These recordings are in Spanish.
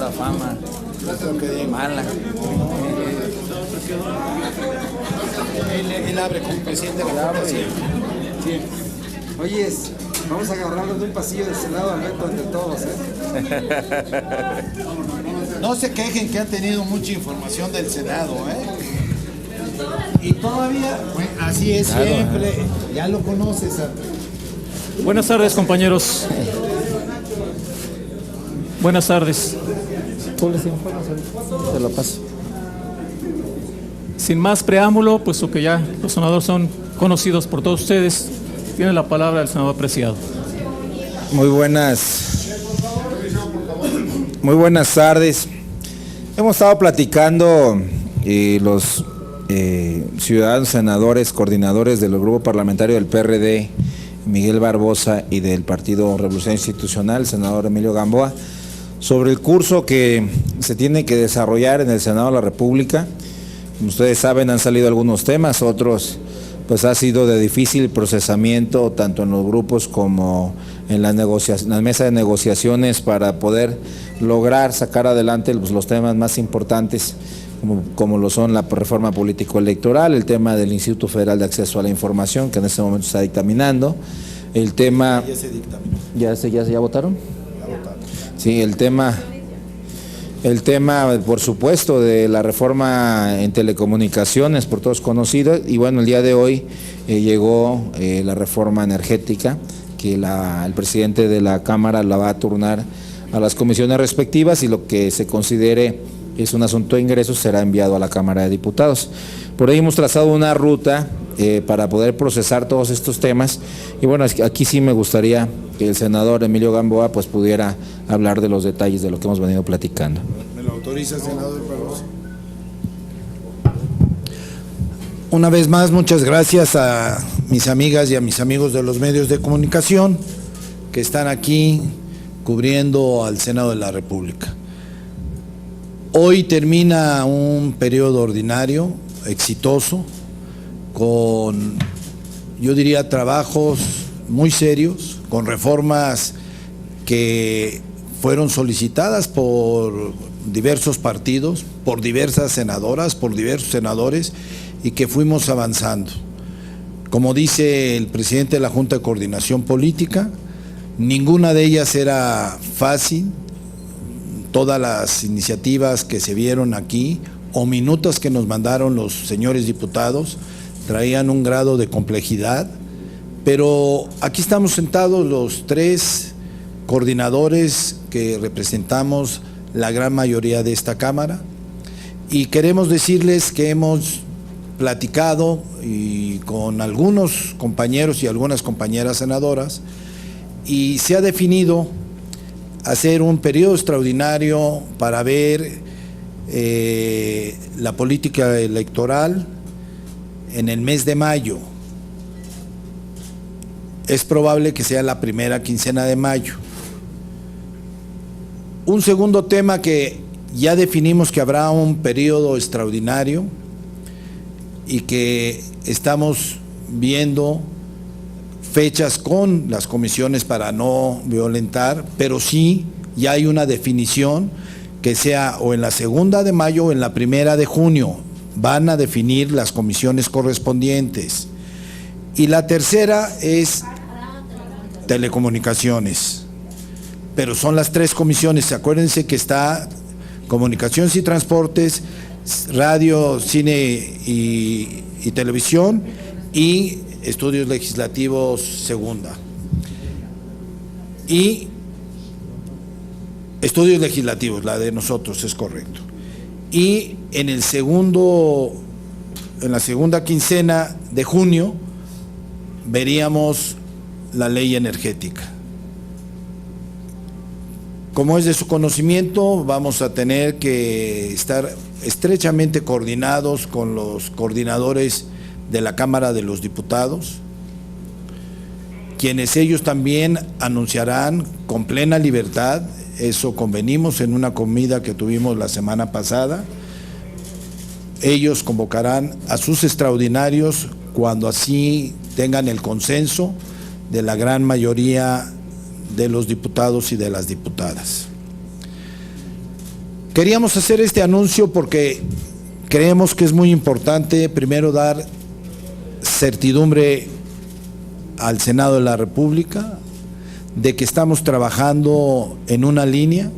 mala fama, mala. Él abre como presidente de la República. Sí. Oye, vamos a agarrarnos de un pasillo del Senado al reto entre todos, No se quejen que han tenido mucha información del Senado, Y todavía, así es siempre, ya lo conoces. Buenas tardes, compañeros. Buenas tardes. Tú les informas, te lo paso. Sin más preámbulo, puesto que ya los senadores son conocidos por todos ustedes, tiene la palabra el senador Preciado. Muy buenas tardes. Hemos estado platicando los ciudadanos senadores, coordinadores del grupo parlamentario del PRD, Miguel Barbosa, y del Partido Revolución Institucional, el senador Emilio Gamboa, sobre el curso que se tiene que desarrollar en el Senado de la República. Como ustedes saben, han salido algunos temas, otros pues ha sido de difícil procesamiento, tanto en los grupos como en la mesa de negociaciones, para poder lograr sacar adelante los temas más importantes, como lo son la reforma político-electoral, el tema del Instituto Federal de Acceso a la Información, que en este momento está dictaminando, el tema... Ya se dictaminó. ¿Ya votaron? Ya votaron. Sí, el tema, por supuesto, de la reforma en telecomunicaciones, por todos conocidos, y bueno, el día de hoy llegó la reforma energética, que el presidente de la Cámara la va a turnar a las comisiones respectivas, y lo que se considere es un asunto de ingresos será enviado a la Cámara de Diputados. Por ahí hemos trazado una ruta para poder procesar todos estos temas, y bueno, aquí sí me gustaría que el senador Emilio Gamboa pues pudiera hablar de los detalles de lo que hemos venido platicando. ¿Me lo autoriza, senador Barbosa? Una vez más, muchas gracias a mis amigas y a mis amigos de los medios de comunicación que están aquí cubriendo al Senado de la República. Hoy termina un periodo ordinario exitoso, con, yo diría, trabajos muy serios, con reformas que fueron solicitadas por diversos partidos, por diversas senadoras, por diversos senadores, y que fuimos avanzando. Como dice el presidente de la Junta de Coordinación Política, ninguna de ellas era fácil. Todas las iniciativas que se vieron aquí o minutas que nos mandaron los señores diputados traían un grado de complejidad, pero aquí estamos sentados los tres coordinadores que representamos la gran mayoría de esta Cámara, y queremos decirles que hemos platicado y con algunos compañeros y algunas compañeras senadoras, y se ha definido hacer un periodo extraordinario para ver la política electoral en el mes de mayo. Es probable que sea la primera quincena de mayo. Un segundo tema que ya definimos, que habrá un periodo extraordinario y que estamos viendo fechas con las comisiones para no violentar, pero sí ya hay una definición que sea o en la 2 de mayo o en la 1 de junio. Van a definir las comisiones correspondientes. Y la tercera es telecomunicaciones. Pero son las tres comisiones. Acuérdense que está comunicaciones y transportes, radio, cine y televisión, y estudios legislativos segunda. Y estudios legislativos, la de nosotros, es correcto. Y en la segunda quincena de junio veríamos la ley energética. Como es de su conocimiento, vamos a tener que estar estrechamente coordinados con los coordinadores de la Cámara de los Diputados, quienes ellos también anunciarán con plena libertad. Eso convenimos en una comida que tuvimos la semana pasada. Ellos convocarán a sus extraordinarios cuando así tengan el consenso de la gran mayoría de los diputados y de las diputadas. Queríamos hacer este anuncio porque creemos que es muy importante, primero, dar certidumbre al Senado de la República de que estamos trabajando en una línea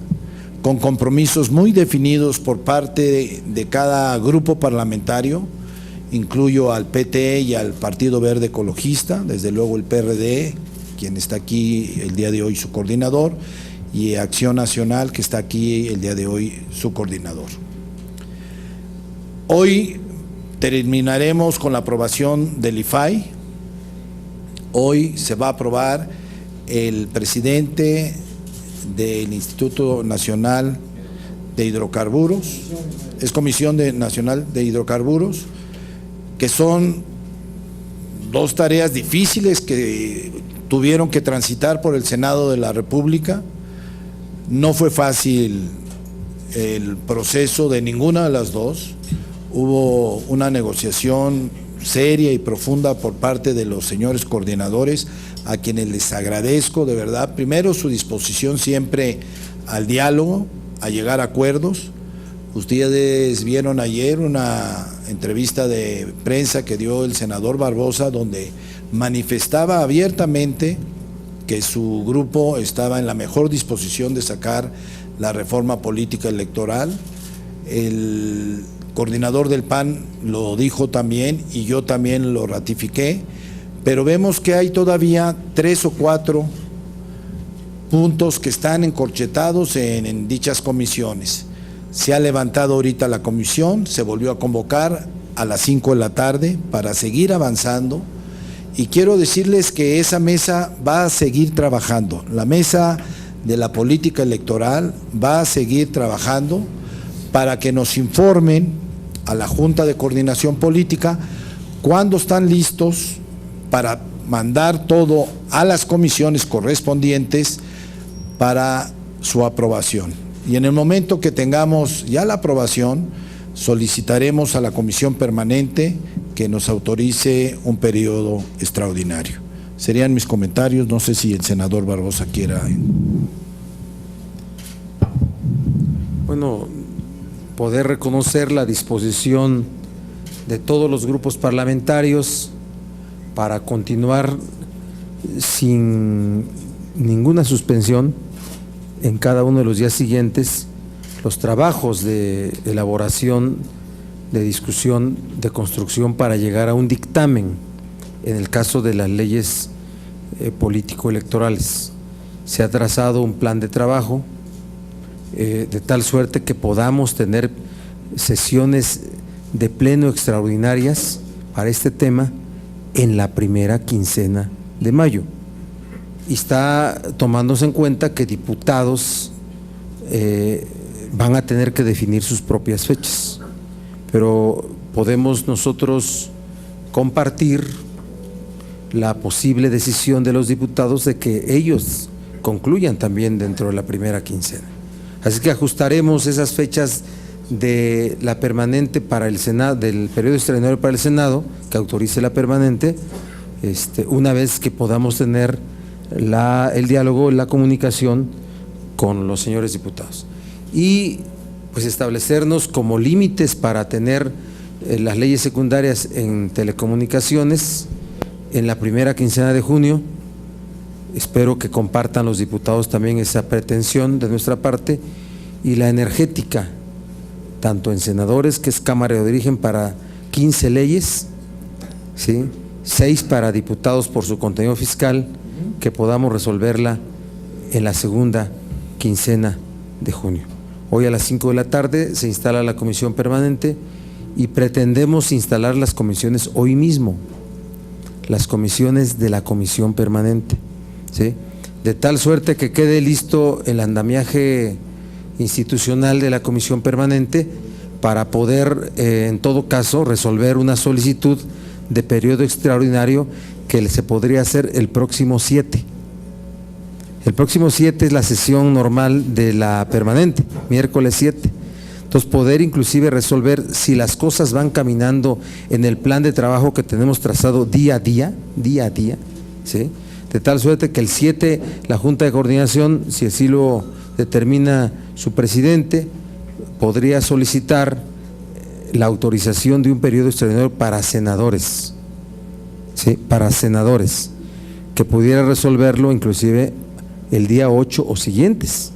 con compromisos muy definidos por parte de cada grupo parlamentario. Incluyo al PT y al Partido Verde Ecologista, desde luego el PRD, quien está aquí el día de hoy su coordinador, y Acción Nacional, que está aquí el día de hoy su coordinador. Hoy terminaremos con la aprobación del IFAI. Hoy se va a aprobar el presidente del Instituto Nacional de Hidrocarburos, es Comisión Nacional de Hidrocarburos, que son dos tareas difíciles que tuvieron que transitar por el Senado de la República. No fue fácil el proceso de ninguna de las dos. Hubo una negociación seria y profunda por parte de los señores coordinadores, a quienes les agradezco de verdad, primero su disposición siempre al diálogo, a llegar a acuerdos. Ustedes vieron ayer una entrevista de prensa que dio el senador Barbosa, donde manifestaba abiertamente que su grupo estaba en la mejor disposición de sacar la reforma política electoral. El coordinador del PAN lo dijo también y yo también lo ratifiqué, pero vemos que hay todavía 3 o 4 puntos que están encorchetados en dichas comisiones. Se ha levantado ahorita la comisión, se volvió a convocar a las 5 de la tarde para seguir avanzando, y quiero decirles que esa mesa va a seguir trabajando. La mesa de la política electoral va a seguir trabajando para que nos informen a la Junta de Coordinación Política cuándo están listos para mandar todo a las comisiones correspondientes para su aprobación. Y en el momento que tengamos ya la aprobación, solicitaremos a la Comisión Permanente que nos autorice un periodo extraordinario. Serían mis comentarios, no sé si el senador Barbosa quiera. Bueno, poder reconocer la disposición de todos los grupos parlamentarios para continuar sin ninguna suspensión en cada uno de los días siguientes los trabajos de elaboración, de discusión, de construcción para llegar a un dictamen en el caso de las leyes político-electorales. Se ha trazado un plan de trabajo de tal suerte que podamos tener sesiones de pleno extraordinarias para este tema en la primera quincena de mayo. Y está tomándose en cuenta que diputados van a tener que definir sus propias fechas, pero podemos nosotros compartir la posible decisión de los diputados de que ellos concluyan también dentro de la primera quincena. Así que ajustaremos esas fechas de la permanente para el Senado, del periodo extraordinario para el Senado, que autorice la permanente, una vez que podamos tener el diálogo, la comunicación con los señores diputados. Y pues establecernos como límites para tener las leyes secundarias en telecomunicaciones en la primera quincena de junio. Espero que compartan los diputados también esa pretensión de nuestra parte, y la energética, tanto en senadores, que es Cámara de Origen, para 15 leyes, ¿sí? 6 para diputados por su contenido fiscal, que podamos resolverla en la segunda quincena de junio. Hoy a las 5 de la tarde se instala la comisión permanente y pretendemos instalar las comisiones hoy mismo, las comisiones de la comisión permanente, ¿sí? De tal suerte que quede listo el andamiaje institucional de la comisión permanente para poder, en todo caso, resolver una solicitud de periodo extraordinario que se podría hacer el próximo 7. El próximo 7 es la sesión normal de la permanente, miércoles 7. Entonces, poder inclusive resolver si las cosas van caminando en el plan de trabajo que tenemos trazado día a día, ¿sí? De tal suerte que el 7, la Junta de Coordinación, si así lo determina su presidente, podría solicitar la autorización de un periodo extraordinario para senadores, ¿sí? Para senadores, que pudiera resolverlo inclusive el día 8 o siguientes,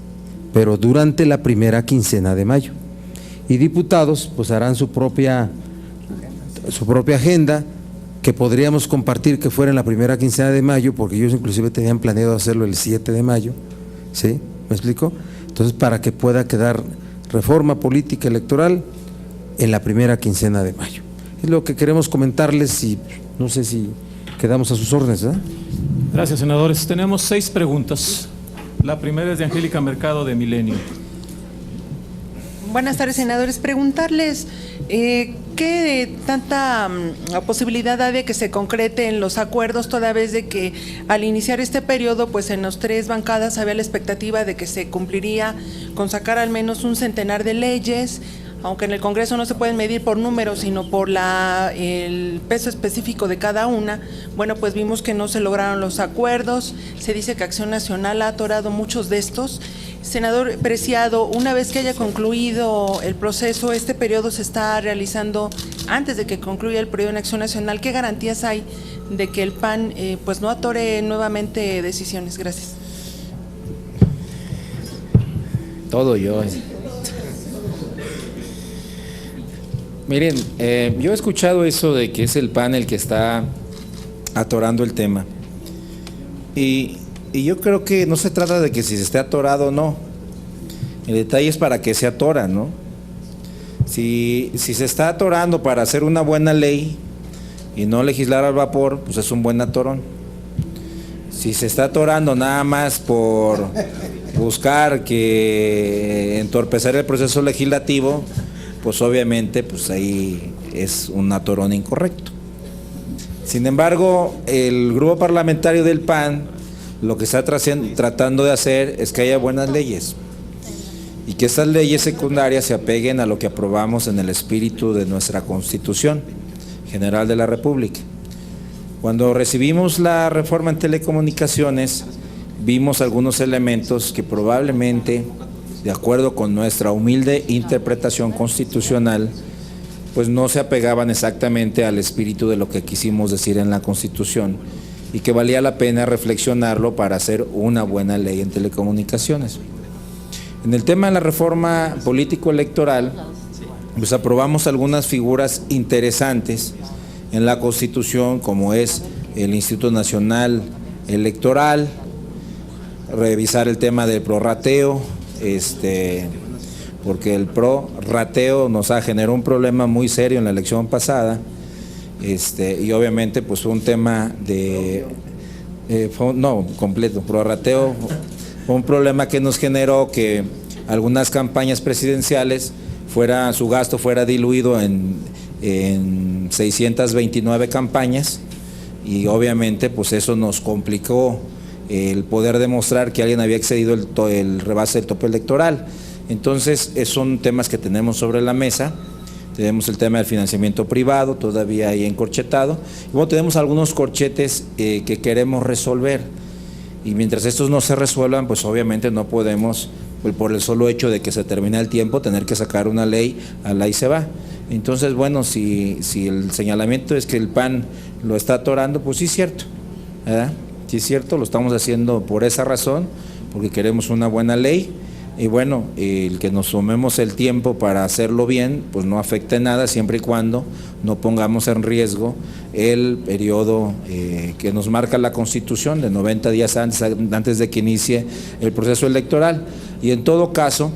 pero durante la primera quincena de mayo. Y diputados pues harán su propia agenda, que podríamos compartir que fuera en la primera quincena de mayo, porque ellos inclusive tenían planeado hacerlo el 7 de mayo, ¿sí? ¿Me explico? Entonces, para que pueda quedar reforma política electoral en la primera quincena de mayo. Es lo que queremos comentarles y no sé si quedamos a sus órdenes, ¿verdad? Gracias, senadores. Tenemos 6 preguntas. La primera es de Angélica Mercado, de Milenio. Buenas tardes, senadores. Preguntarles qué tanta posibilidad hay de que se concreten los acuerdos, toda vez de que al iniciar este periodo, pues en las 3 bancadas había la expectativa de que se cumpliría con sacar al menos un centenar de leyes, aunque en el Congreso no se pueden medir por números, sino por el peso específico de cada una. Bueno, pues vimos que no se lograron los acuerdos. Se dice que Acción Nacional ha atorado muchos de estos. Senador Preciado, una vez que haya concluido el proceso, este periodo se está realizando antes de que concluya el periodo en Acción Nacional. ¿Qué garantías hay de que el PAN pues no atore nuevamente decisiones? Gracias. Todo yo. Miren, yo he escuchado eso de que es el PAN el que está atorando el tema. Y yo creo que no se trata de que si se esté atorado o no. El detalle es para qué se atora, ¿no? Si se está atorando para hacer una buena ley y no legislar al vapor, pues es un buen atorón. Si se está atorando nada más por buscar que entorpecer el proceso legislativo, pues obviamente pues ahí es un atorón incorrecto. Sin embargo, el grupo parlamentario del PAN lo que está tratando de hacer es que haya buenas leyes y que estas leyes secundarias se apeguen a lo que aprobamos en el espíritu de nuestra Constitución General de la República. Cuando recibimos la reforma en telecomunicaciones, vimos algunos elementos que probablemente, de acuerdo con nuestra humilde interpretación constitucional, pues no se apegaban exactamente al espíritu de lo que quisimos decir en la Constitución y que valía la pena reflexionarlo para hacer una buena ley en telecomunicaciones. En el tema de la reforma político-electoral, pues aprobamos algunas figuras interesantes en la Constitución, como es el Instituto Nacional Electoral, revisar el tema del prorrateo, porque el prorrateo nos ha generado un problema muy serio en la elección pasada, y obviamente pues fue un tema prorrateo fue un problema que nos generó que algunas campañas presidenciales su gasto fuera diluido en 629 campañas, y obviamente pues eso nos complicó el poder demostrar que alguien había excedido el rebase del tope electoral. Entonces son temas que tenemos sobre la mesa. Tenemos el tema del financiamiento privado todavía ahí encorchetado, y bueno, tenemos algunos corchetes que queremos resolver, y mientras estos no se resuelvan, pues obviamente no podemos, pues, por el solo hecho de que se termina el tiempo, tener que sacar una ley, a la y se va. Entonces, bueno, si el señalamiento es que el PAN lo está atorando, pues sí es cierto, ¿verdad? Sí es cierto, lo estamos haciendo por esa razón, porque queremos una buena ley. Y bueno, el que nos tomemos el tiempo para hacerlo bien, pues no afecta en nada, siempre y cuando no pongamos en riesgo el periodo que nos marca la Constitución de 90 días antes de que inicie el proceso electoral. Y en todo caso,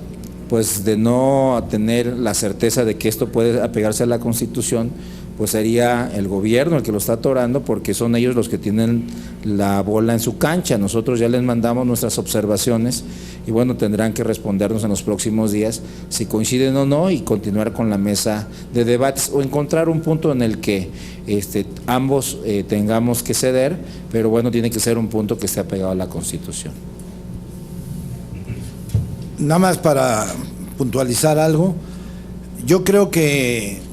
pues de no tener la certeza de que esto puede apegarse a la Constitución, pues sería el gobierno el que lo está atorando, porque son ellos los que tienen la bola en su cancha. Nosotros ya les mandamos nuestras observaciones y bueno, tendrán que respondernos en los próximos días si coinciden o no, y continuar con la mesa de debates o encontrar un punto en el que ambos tengamos que ceder, pero bueno, tiene que ser un punto que esté apegado a la Constitución. Nada más para puntualizar algo, yo creo que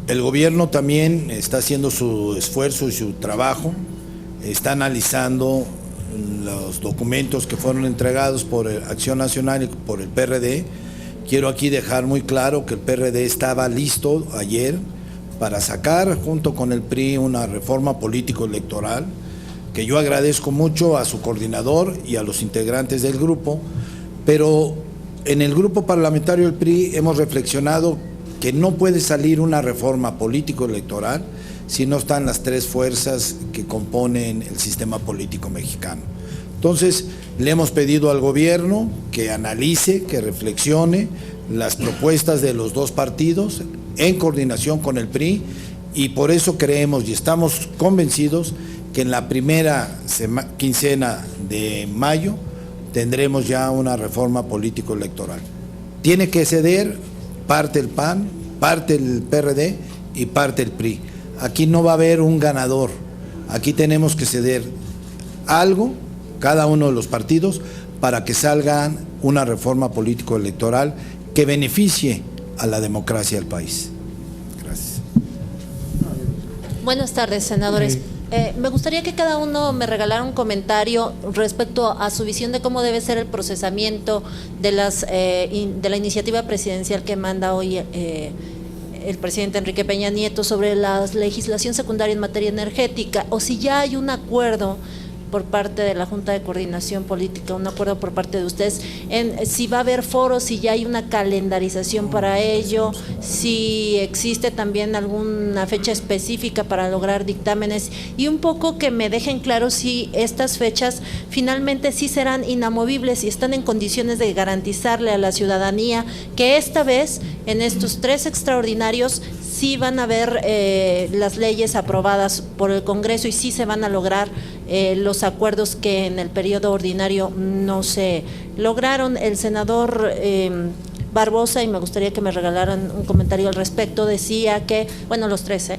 el gobierno también está haciendo su esfuerzo y su trabajo, está analizando los documentos que fueron entregados por Acción Nacional y por el PRD, Quiero aquí dejar muy claro que el PRD estaba listo ayer para sacar junto con el PRI una reforma político-electoral, que yo agradezco mucho a su coordinador y a los integrantes del grupo, pero en el grupo parlamentario del PRI hemos reflexionado que no puede salir una reforma político-electoral si no están las tres fuerzas que componen el sistema político mexicano. Entonces, le hemos pedido al gobierno que analice, que reflexione las propuestas de los dos partidos en coordinación con el PRI, y por eso creemos y estamos convencidos que en la primera quincena de mayo tendremos ya una reforma político-electoral. Tiene que ceder parte el PAN, parte el PRD y parte el PRI. Aquí no va a haber un ganador, aquí tenemos que ceder algo, cada uno de los partidos, para que salga una reforma político-electoral que beneficie a la democracia del país. Gracias. Buenas tardes, senadores. Me gustaría que cada uno me regalara un comentario respecto a su visión de cómo debe ser el procesamiento de la iniciativa presidencial que manda hoy el presidente Enrique Peña Nieto sobre la legislación secundaria en materia energética, o si ya hay un acuerdo por parte de la Junta de Coordinación Política, un acuerdo por parte de ustedes, en si va a haber foros, si ya hay una calendarización para ello, si existe también alguna fecha específica para lograr dictámenes, y un poco que me dejen claro si estas fechas finalmente sí serán inamovibles y están en condiciones de garantizarle a la ciudadanía que esta vez, en estos 3 extraordinarios, sí van a haber las leyes aprobadas por el Congreso y sí se van a lograr los acuerdos que en el periodo ordinario no se lograron. El senador Barbosa, y me gustaría que me regalaran un comentario al respecto, decía que, bueno, los tres,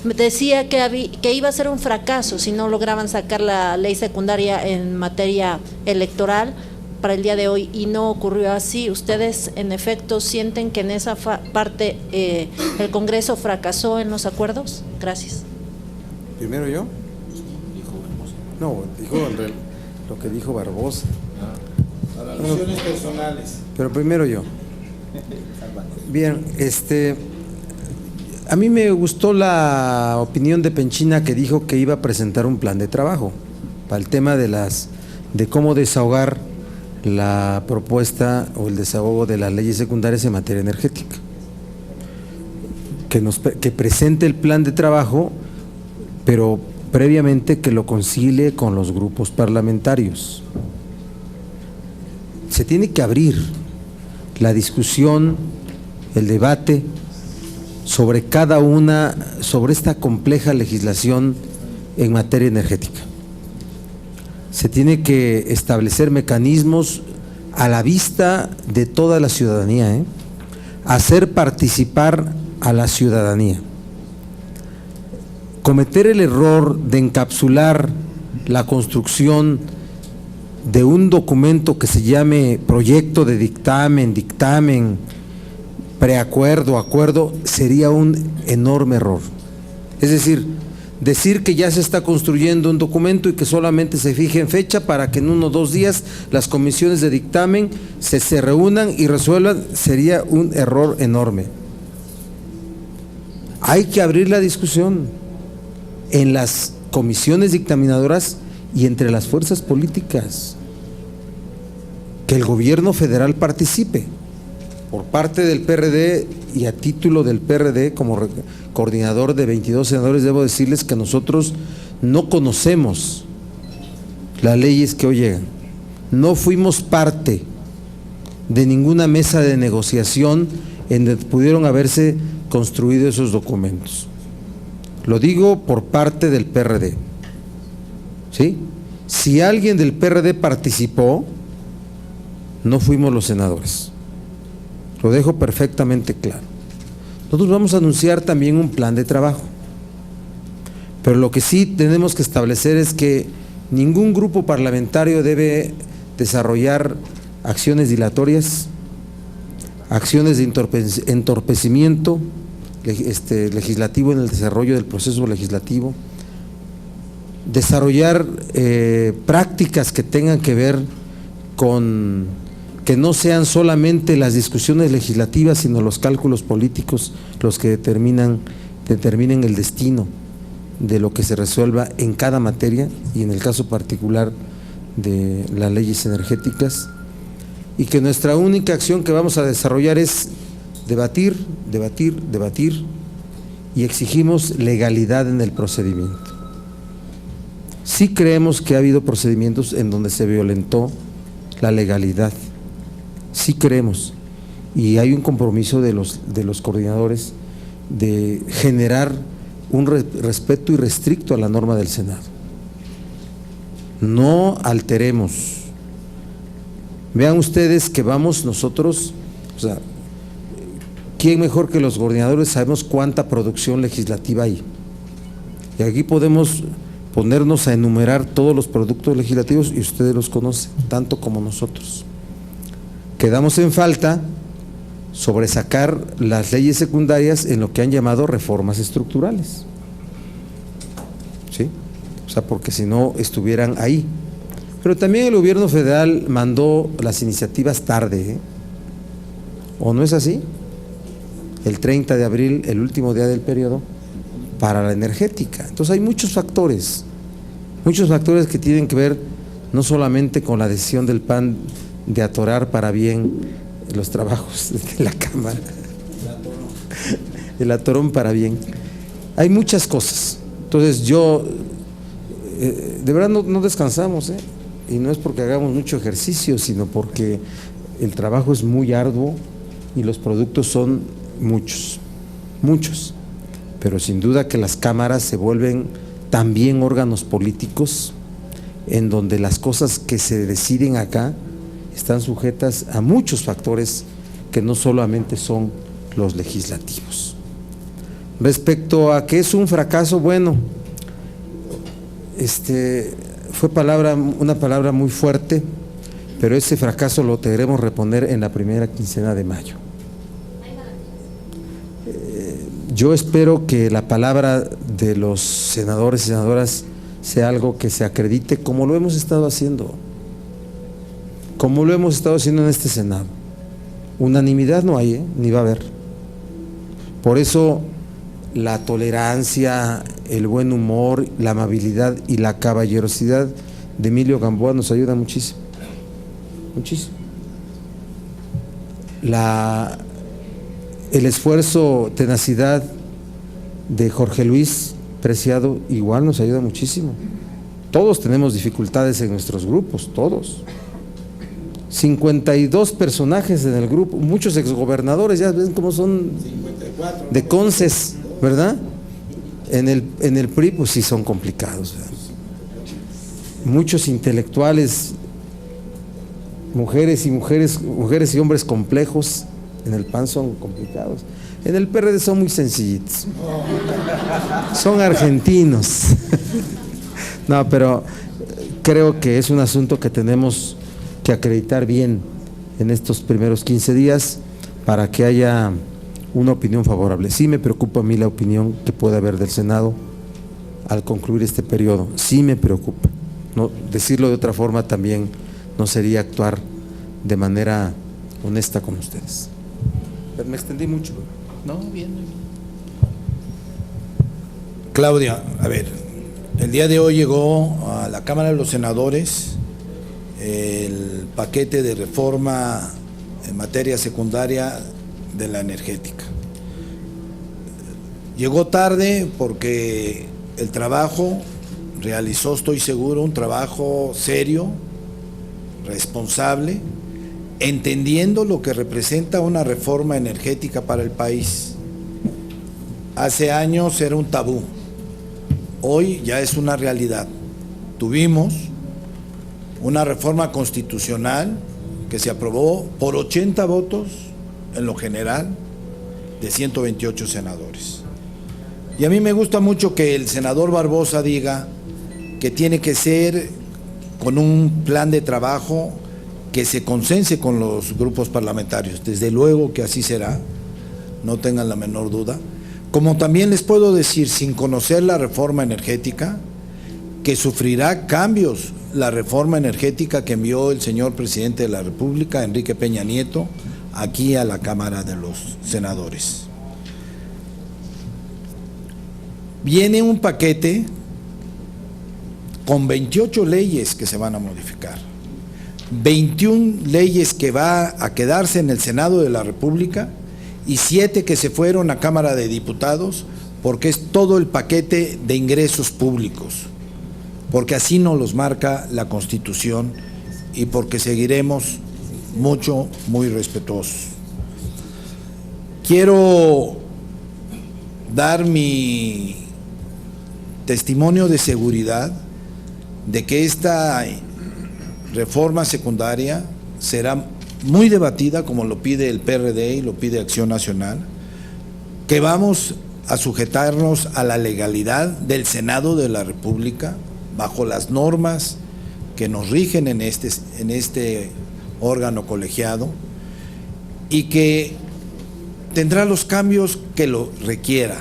decía que iba a ser un fracaso si no lograban sacar la ley secundaria en materia electoral para el día de hoy, y no ocurrió así. ¿Ustedes en efecto sienten que en esa parte el Congreso fracasó en los acuerdos? Gracias. ¿Primero yo? No, dijo lo que dijo Barbosa. Para alusiones personales. Pero primero yo. Bien, a mí me gustó la opinión de Penchina, que dijo que iba a presentar un plan de trabajo para el tema de cómo desahogar la propuesta o el desahogo de las leyes secundarias en materia energética. Que presente el plan de trabajo, pero previamente que lo concilie con los grupos parlamentarios. Se tiene que abrir la discusión, el debate sobre sobre esta compleja legislación en materia energética. Se tiene que establecer mecanismos a la vista de toda la ciudadanía, hacer participar a la ciudadanía. Cometer el error de encapsular la construcción de un documento que se llame proyecto de dictamen, preacuerdo, acuerdo, sería un enorme error. Es decir que ya se está construyendo un documento y que solamente se fije en fecha para que en 1 o 2 días las comisiones de dictamen se reúnan y resuelvan, sería un error enorme. Hay que abrir la discusión en las comisiones dictaminadoras y entre las fuerzas políticas, que el gobierno federal participe por parte del PRD, y a título del PRD como coordinador de 22 senadores debo decirles que nosotros no conocemos las leyes que hoy llegan, no fuimos parte de ninguna mesa de negociación en donde pudieron haberse construido esos documentos. Lo digo por parte del PRD, ¿sí? Si alguien del PRD participó, no fuimos los senadores. Lo dejo perfectamente claro. Nosotros vamos a anunciar también un plan de trabajo, pero lo que sí tenemos que establecer es que ningún grupo parlamentario debe desarrollar acciones dilatorias, acciones de entorpecimiento legislativo en el desarrollo del proceso legislativo, desarrollar prácticas que tengan que ver con que no sean solamente las discusiones legislativas, sino los cálculos políticos los que determinen el destino de lo que se resuelva en cada materia y en el caso particular de las leyes energéticas, y que nuestra única acción que vamos a desarrollar es debatir, debatir, debatir, y exigimos legalidad en el procedimiento. Sí creemos que ha habido procedimientos en donde se violentó la legalidad, sí creemos, y hay un compromiso de los coordinadores de generar un respeto irrestricto a la norma del Senado. No alteremos. Vean ustedes que vamos nosotros, o sea, ¿quién mejor que los coordinadores sabemos cuánta producción legislativa hay? Y aquí podemos ponernos a enumerar todos los productos legislativos y ustedes los conocen, tanto como nosotros. Quedamos en falta sobre sacar las leyes secundarias en lo que han llamado reformas estructurales. ¿Sí? O sea, porque si no estuvieran ahí. Pero también el gobierno federal mandó las iniciativas tarde, ¿eh? ¿O no es así? El 30 de abril, el último día del periodo, para la energética. Entonces hay muchos factores que tienen que ver no solamente con la decisión del PAN de atorar para bien los trabajos de la Cámara, el atorón para bien. Hay muchas cosas. Entonces yo, de verdad no descansamos, y no es porque hagamos mucho ejercicio, sino porque el trabajo es muy arduo y los productos son muchos, pero sin duda que las cámaras se vuelven también órganos políticos en donde las cosas que se deciden acá están sujetas a muchos factores que no solamente son los legislativos. Respecto a que es un fracaso, bueno, fue una palabra muy fuerte, pero ese fracaso lo queremos reponer en la primera quincena de mayo. Yo espero que la palabra de los senadores y senadoras sea algo que se acredite como lo hemos estado haciendo, en este Senado. Unanimidad no hay, ni va a haber. Por eso la tolerancia, el buen humor, la amabilidad y la caballerosidad de Emilio Gamboa nos ayuda muchísimo, el esfuerzo, tenacidad de Jorge Luis Preciado igual nos ayuda muchísimo. Todos tenemos dificultades en nuestros grupos, todos. 52 personajes en el grupo, muchos exgobernadores, ya ven cómo son 54, de conces, ¿verdad? En el PRI pues sí son complicados, ¿verdad? Muchos intelectuales, mujeres y hombres complejos, en el PAN son complicados. En el PRD son muy sencillitos. Son argentinos. No, pero creo que es un asunto que tenemos que acreditar bien en estos primeros 15 días para que haya una opinión favorable. Sí me preocupa a mí la opinión que puede haber del Senado al concluir este periodo. Sí me preocupa. No, decirlo de otra forma también no sería actuar de manera honesta con ustedes. Pero me extendí mucho. No, bien. Claudia, a ver, el día de hoy llegó a la Cámara de los Senadores el paquete de reforma en materia secundaria de la energética. Llegó tarde porque el trabajo realizó, estoy seguro, un trabajo serio, responsable, entendiendo lo que representa una reforma energética para el país. Hace años era un tabú, hoy ya es una realidad. Tuvimos una reforma constitucional que se aprobó por 80 votos en lo general de 128 senadores. Y a mí me gusta mucho que el senador Barbosa diga que tiene que ser con un plan de trabajo que se consense con los grupos parlamentarios. Desde luego que así será, no tengan la menor duda. Como también les puedo decir, sin conocer la reforma energética, que sufrirá cambios la reforma energética que envió el señor presidente de la República, Enrique Peña Nieto, aquí a la Cámara de los Senadores. Viene un paquete con 28 leyes que se van a modificar, 21 leyes que va a quedarse en el Senado de la República y 7 que se fueron a Cámara de Diputados, porque es todo el paquete de ingresos públicos, porque así nos los marca la Constitución y porque seguiremos muy respetuosos. Quiero dar mi testimonio de seguridad de que esta reforma secundaria será muy debatida, como lo pide el PRD y lo pide Acción Nacional, que vamos a sujetarnos a la legalidad del Senado de la República, bajo las normas que nos rigen en este órgano colegiado, y que tendrá los cambios que lo requiera.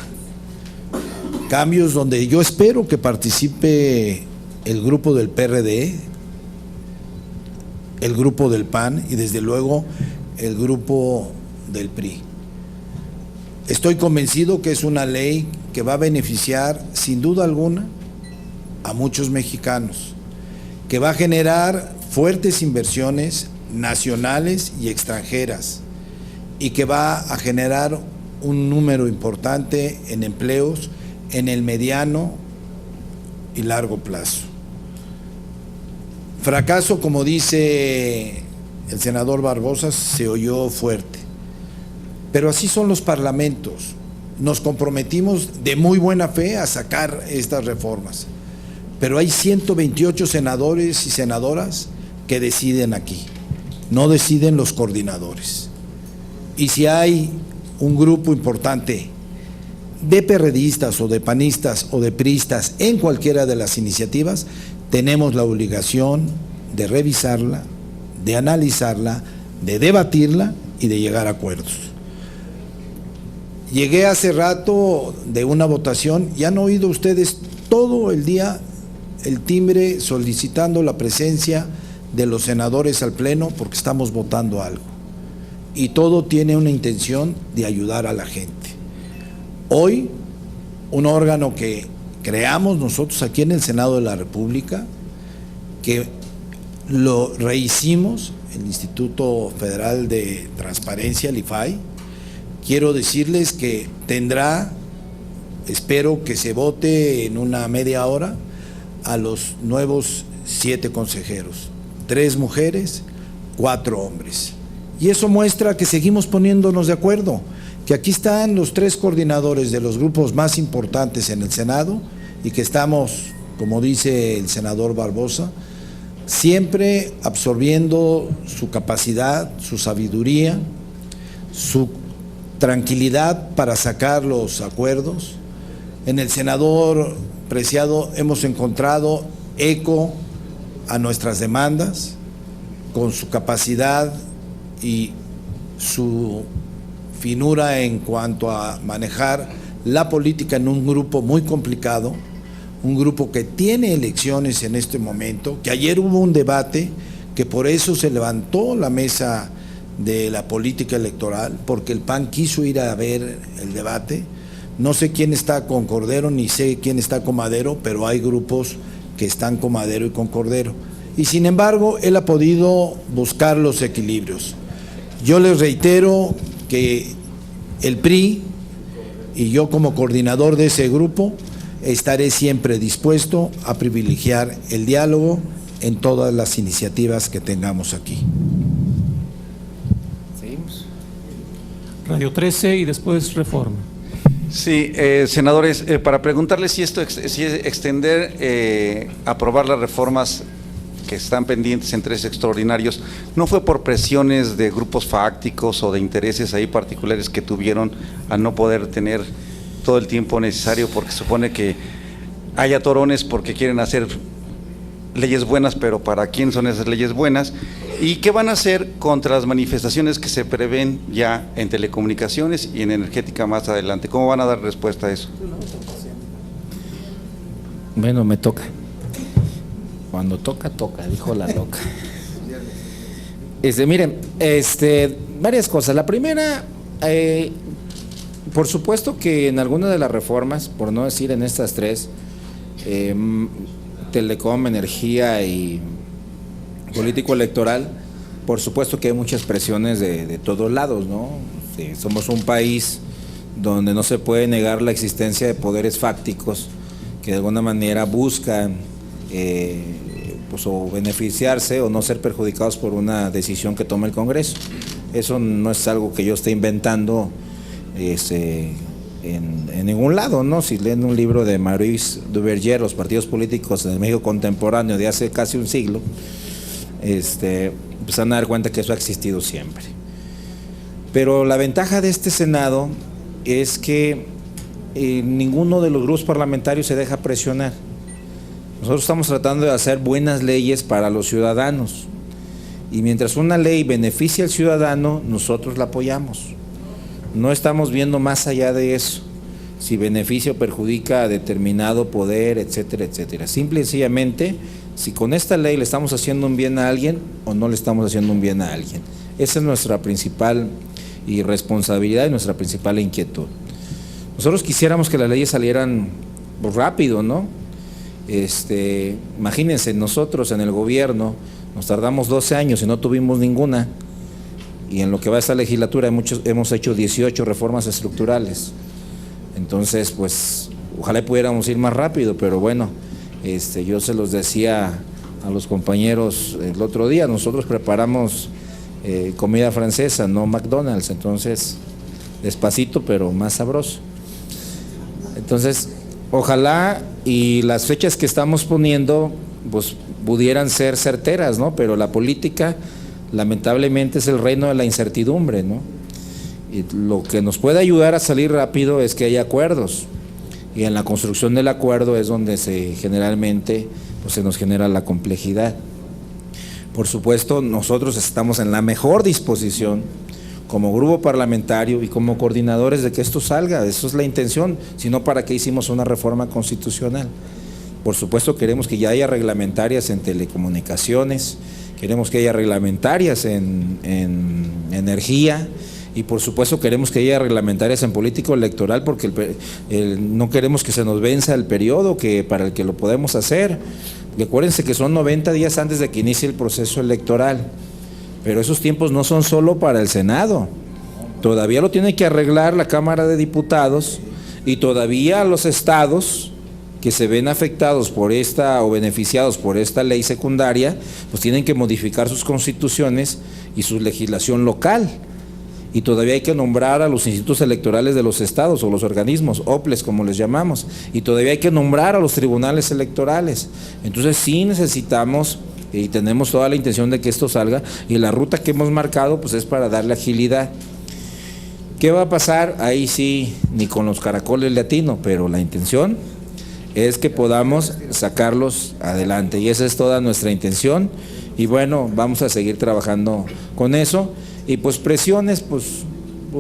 Cambios donde yo espero que participe el grupo del PRD, el grupo del PAN y desde luego el grupo del PRI. Estoy convencido que es una ley que va a beneficiar sin duda alguna a muchos mexicanos, que va a generar fuertes inversiones nacionales y extranjeras y que va a generar un número importante en empleos en el mediano y largo plazo. Fracaso, como dice el senador Barbosa, se oyó fuerte, pero así son los parlamentos. Nos comprometimos de muy buena fe a sacar estas reformas, pero hay 128 senadores y senadoras que deciden aquí, no deciden los coordinadores. Y si hay un grupo importante de perredistas o de panistas o de priistas en cualquiera de las iniciativas, tenemos la obligación de revisarla, de analizarla, de debatirla y de llegar a acuerdos. Llegué hace rato de una votación y han oído ustedes todo el día el timbre solicitando la presencia de los senadores al pleno porque estamos votando algo. Y todo tiene una intención de ayudar a la gente. Hoy, un órgano que creamos nosotros aquí en el Senado de la República, que lo rehicimos, el Instituto Federal de Transparencia, el IFAI, quiero decirles que tendrá, espero que se vote en una media hora, a los nuevos 7 consejeros, 3 mujeres, 4 hombres. Y eso muestra que seguimos poniéndonos de acuerdo, que aquí están los 3 coordinadores de los grupos más importantes en el Senado y que estamos, como dice el senador Barbosa, siempre absorbiendo su capacidad, su sabiduría, su tranquilidad para sacar los acuerdos. En el senador Preciado hemos encontrado eco a nuestras demandas con su capacidad y su finura en cuanto a manejar la política en un grupo muy complicado, un grupo que tiene elecciones en este momento, que ayer hubo un debate, que por eso se levantó la mesa de la política electoral, porque el PAN quiso ir a ver el debate. No sé quién está con Cordero, ni sé quién está con Madero, pero hay grupos que están con Madero y con Cordero. Y sin embargo, él ha podido buscar los equilibrios. Yo les reitero que el PRI y yo como coordinador de ese grupo estaré siempre dispuesto a privilegiar el diálogo en todas las iniciativas que tengamos aquí. ¿Seguimos? Radio 13 y después Reforma. Sí, senadores, para preguntarles si extender, aprobar las reformas que están pendientes en 3 extraordinarios, ¿no fue por presiones de grupos fácticos o de intereses ahí particulares que tuvieron a no poder tener todo el tiempo necesario, porque supone que haya torones porque quieren hacer leyes buenas, pero ¿para quién son esas leyes buenas? ¿Y qué van a hacer contra las manifestaciones que se prevén ya en telecomunicaciones y en energética más adelante? ¿Cómo van a dar respuesta a eso? Bueno, me toca. Cuando toca, toca, dijo la loca. Miren, varias cosas. La primera, por supuesto que en alguna de las reformas, por no decir en estas tres, telecom, energía y político electoral, por supuesto que hay muchas presiones de todos lados, ¿no? Somos un país donde no se puede negar la existencia de poderes fácticos que de alguna manera buscan pues, o beneficiarse o no ser perjudicados por una decisión que toma el Congreso. Eso no es algo que yo esté inventando en ningún lado, ¿no? Si leen un libro de Maurice Duverger, Los partidos políticos en el México contemporáneo de hace casi un siglo, pues van a dar cuenta que eso ha existido siempre. Pero la ventaja de este Senado es que ninguno de los grupos parlamentarios se deja presionar. Nosotros estamos tratando de hacer buenas leyes para los ciudadanos y mientras una ley beneficia al ciudadano, nosotros la apoyamos. No estamos viendo más allá de eso, si beneficia o perjudica a determinado poder, etcétera, etcétera. Simple y sencillamente, si con esta ley le estamos haciendo un bien a alguien o no le estamos haciendo un bien a alguien. Esa es nuestra principal responsabilidad y nuestra principal inquietud. Nosotros quisiéramos que las leyes salieran rápido, ¿no? Imagínense, nosotros en el gobierno nos tardamos 12 años y no tuvimos ninguna, y en lo que va a esta legislatura hemos hecho 18 reformas estructurales. Entonces, pues, ojalá pudiéramos ir más rápido, pero bueno, yo se los decía a los compañeros el otro día, nosotros preparamos comida francesa, no McDonald's, entonces, despacito, pero más sabroso. Entonces, ojalá y las fechas que estamos poniendo pues pudieran ser certeras, ¿no? Pero la política lamentablemente es el reino de la incertidumbre, ¿no? Y lo que nos puede ayudar a salir rápido es que haya acuerdos, y en la construcción del acuerdo es donde generalmente pues se nos genera la complejidad. Por supuesto, nosotros estamos en la mejor disposición como grupo parlamentario y como coordinadores de que esto salga. Eso es la intención, sino para qué hicimos una reforma constitucional. Por supuesto queremos que ya haya reglamentarias en telecomunicaciones, queremos que haya reglamentarias en energía, y por supuesto queremos que haya reglamentarias en político electoral, porque no queremos que se nos venza el periodo para el que lo podemos hacer. Recuérdense que son 90 días antes de que inicie el proceso electoral. Pero esos tiempos no son solo para el Senado, todavía lo tiene que arreglar la Cámara de Diputados, y todavía los estados que se ven afectados por esta o beneficiados por esta ley secundaria, pues tienen que modificar sus constituciones y su legislación local, y todavía hay que nombrar a los institutos electorales de los estados o los organismos, OPLES como les llamamos, y todavía hay que nombrar a los tribunales electorales. Entonces sí necesitamos y tenemos toda la intención de que esto salga, y la ruta que hemos marcado pues es para darle agilidad. ¿Qué va a pasar? Ahí sí, ni con los caracoles le atino, pero la intención es que podamos sacarlos adelante, y esa es toda nuestra intención, y bueno, vamos a seguir trabajando con eso, y pues presiones pues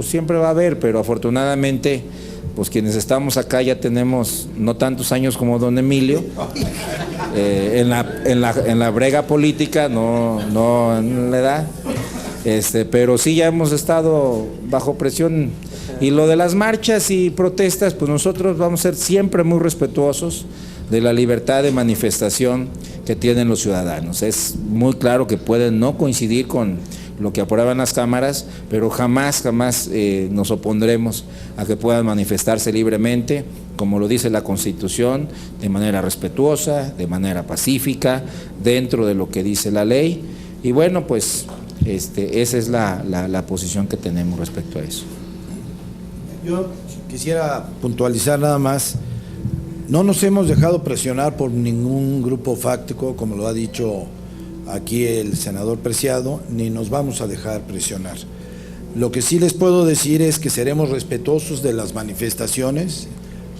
siempre va a haber, pero afortunadamente pues quienes estamos acá ya tenemos no tantos años como don Emilio en la brega política, no en la edad, pero sí ya hemos estado bajo presión. Y lo de las marchas y protestas, pues nosotros vamos a ser siempre muy respetuosos de la libertad de manifestación que tienen los ciudadanos. Es muy claro que pueden no coincidir con lo que aprueban las cámaras, pero jamás nos opondremos a que puedan manifestarse libremente, como lo dice la Constitución, de manera respetuosa, de manera pacífica, dentro de lo que dice la ley. Y bueno, pues esa es la posición que tenemos respecto a eso. Yo quisiera puntualizar nada más, no nos hemos dejado presionar por ningún grupo fáctico, como lo ha dicho aquí el senador Preciado, ni nos vamos a dejar presionar. Lo que sí les puedo decir es que seremos respetuosos de las manifestaciones,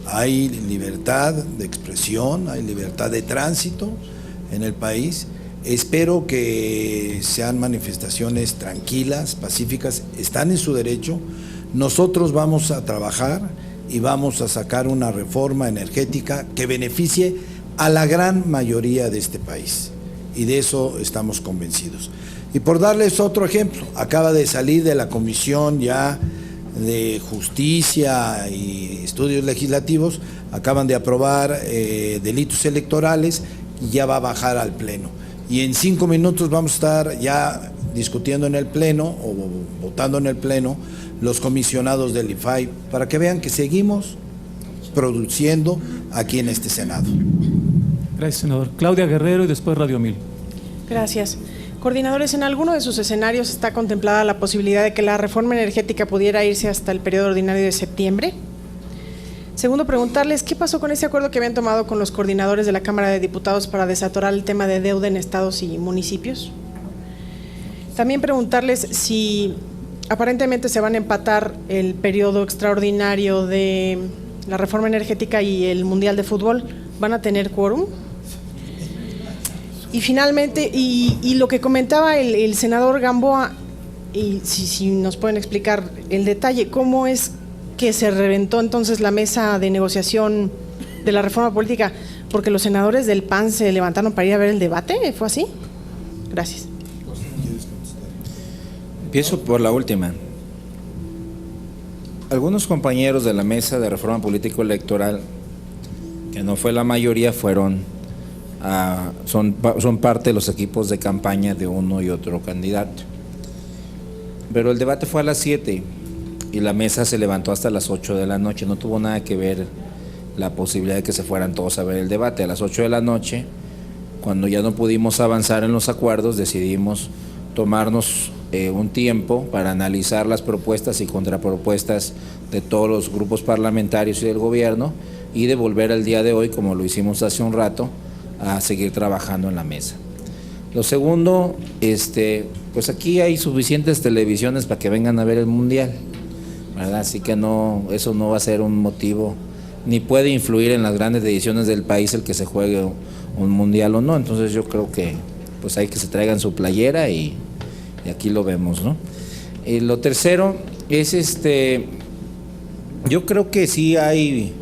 hay libertad de expresión, hay libertad de tránsito en el país. Espero que sean manifestaciones tranquilas, pacíficas, están en su derecho. Nosotros vamos a trabajar y vamos a sacar una reforma energética que beneficie a la gran mayoría de este país, y de eso estamos convencidos. Y por darles otro ejemplo, acaba de salir de la Comisión ya de Justicia y Estudios Legislativos, acaban de aprobar delitos electorales y ya va a bajar al Pleno. Y en 5 minutos vamos a estar ya discutiendo en el Pleno o votando en el Pleno los comisionados del IFAI, para que vean que seguimos produciendo aquí en este Senado. Gracias, senador. Claudia Guerrero y después Radio 1000. Gracias. Coordinadores, ¿en alguno de sus escenarios está contemplada la posibilidad de que la reforma energética pudiera irse hasta el periodo ordinario de septiembre? Segundo, preguntarles qué pasó con ese acuerdo que habían tomado con los coordinadores de la Cámara de Diputados para desatorar el tema de deuda en estados y municipios. También preguntarles si aparentemente se van a empatar el periodo extraordinario de la reforma energética y el Mundial de Fútbol. ¿Van a tener quórum? Y finalmente, y lo que comentaba el senador Gamboa, y si nos pueden explicar el detalle, ¿cómo es que se reventó entonces la mesa de negociación de la reforma política? ¿Porque los senadores del PAN se levantaron para ir a ver el debate? ¿Fue así? Gracias. Empiezo por la última. Algunos compañeros de la mesa de reforma político-electoral, que no fue la mayoría, son parte de los equipos de campaña de uno y otro candidato. Pero el debate fue a las 7 y la mesa se levantó hasta las 8 de la noche. No tuvo nada que ver la posibilidad de que se fueran todos a ver el debate. A las 8 de la noche, cuando ya no pudimos avanzar en los acuerdos, decidimos tomarnos un tiempo para analizar las propuestas y contrapropuestas de todos los grupos parlamentarios y del gobierno, y de volver al día de hoy, como lo hicimos hace un rato, a seguir trabajando en la mesa. Lo segundo, pues aquí hay suficientes televisiones para que vengan a ver el Mundial, ¿verdad? Así que eso no va a ser un motivo, ni puede influir en las grandes decisiones del país el que se juegue un Mundial o no. Entonces yo creo que pues hay que se traigan su playera y aquí lo vemos, ¿no? Lo tercero es yo creo que sí hay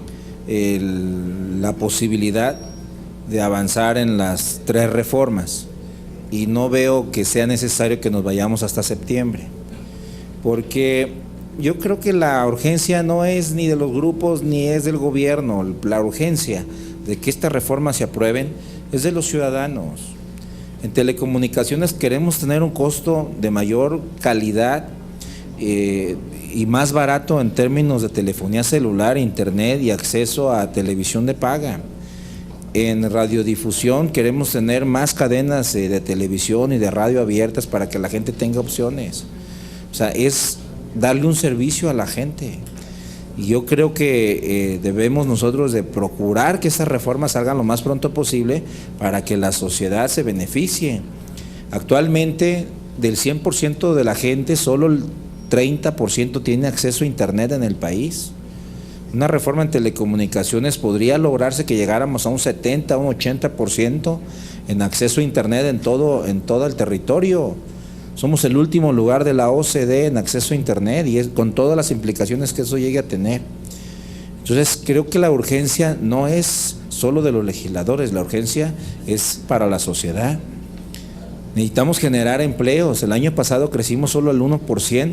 la posibilidad de avanzar en las 3 reformas, y no veo que sea necesario que nos vayamos hasta septiembre, porque yo creo que la urgencia no es ni de los grupos ni es del gobierno. La urgencia de que estas reformas se aprueben es de los ciudadanos. En telecomunicaciones queremos tener un costo de mayor calidad y más barato en términos de telefonía celular, internet y acceso a televisión de paga. En radiodifusión queremos tener más cadenas de televisión y de radio abiertas para que la gente tenga opciones. O sea, es darle un servicio a la gente. Y yo creo que debemos nosotros de procurar que estas reformas salgan lo más pronto posible para que la sociedad se beneficie. Actualmente, del 100% de la gente, solo el 30% tiene acceso a internet en el país. Una reforma en telecomunicaciones podría lograrse que llegáramos a un 70, un 80% en acceso a internet en todo el territorio. Somos el último lugar de la OCDE en acceso a internet, y es con todas las implicaciones que eso llegue a tener. Entonces creo que la urgencia no es solo de los legisladores, la urgencia es para la sociedad. Necesitamos generar empleos. El año pasado crecimos solo el 1%.